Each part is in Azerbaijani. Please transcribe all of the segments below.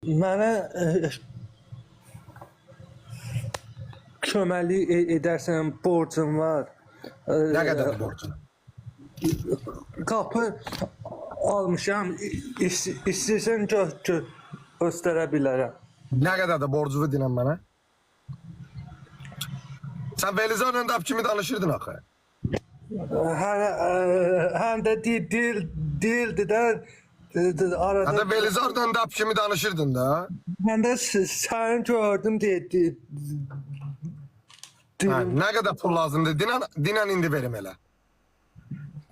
Mənə köməklik edərsən, borcum var. Ne kadar borcun? Qapı almışam, istəyirsən göstərə bilərəm. Ne kadar da borcunu dinen bana? Sen Velizar'la da kimi danışırdın axı. Həm də dildi də arada. Hatta Velizar'la da kimi danışırdın da. Mən də səni gördüm dedi. Ha, ne kadar pul lazımdı? Dinen indi verim hele.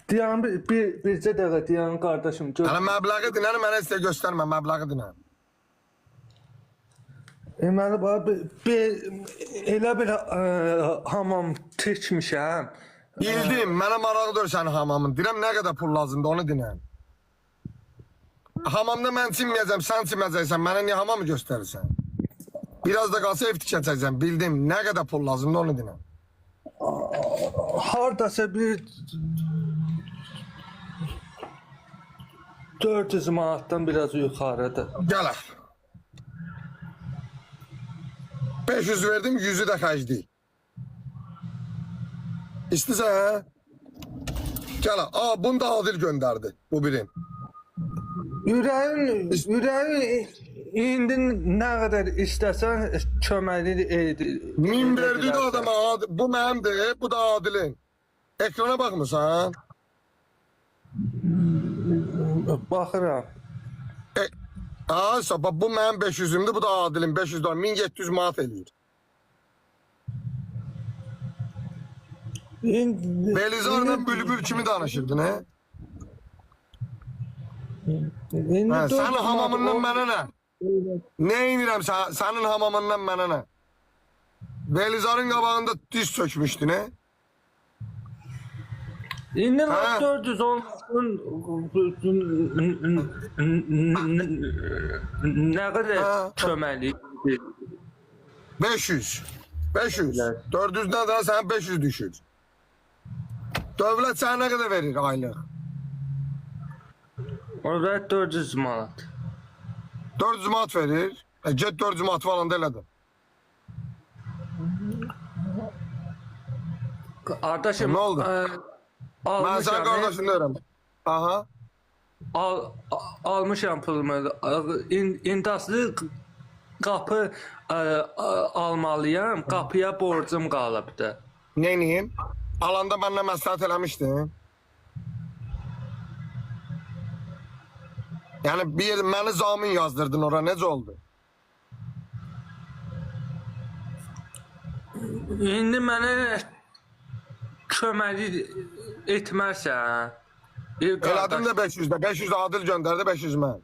Diyan bircə dəqiqə diyan qardaşım. Hani məbləği dinen mənə istə göstərmə, məbləği dinen. Deməli elə bir hamam tikmişəm. Bildim, mənə maraqlıdır sənin hamamın. Deyirəm, nə qədər pul lazımdır, onu dinən. Hamamda mən çinməyəcəm, sən çinməyəcəksən, mənə niyə hamamı göstərirsən? Biraz da qalsa ev tikəcəksən, bildim. Nə qədər pul lazımdır, onu dinən. Hardasa bir 400 manatdan biraz yuxarıdır. Gələr. 500 verdim, 100'ü də xərcləyik. İstəsə, hə? Gələr. Bunu da Adil göndərdi, bu birin. Ürəyin indi nə qədər istəsən köməklik edir. 1000 verdi də adama, bu mənimdir, bu da Adilin. Ekrana baxmısan? Baxıram. Sabah bu mənim 500'ümdür, bu da Adilin 500 dolar, 1700 manat eləyir. Belizar'la bülbül kimi danışırdın, he? Sənin hamamından mənə nə? Ne inirəm sənin hamamından mənə nə? Belizar'ın qabağında diz çökmüşdün, he? İndi 400 olsun nə qədər köməklik? 500. 500. 400'den daha sana 500 düşür. Dövlət sənə nə qədər verir aylıq? Orada 400 manat. 400 manat verir. Get 400 manat falan da elədim. Qardaşım, Ne oldu? Ben sen kardeşini öğrendim. Aha. Almışam pulumu. İndi aslı qapı almalıyam. Qapıya borcum qalıbdı. Neyniyim? Alanda benimle məsləhət eləmişdin. Yani bir yer, məni zamin yazdırdın ora, necə oldu? İndi mənə köməklik etmərsən. Elədim də 500'də. 500 Adil göndərdi, 500 mən.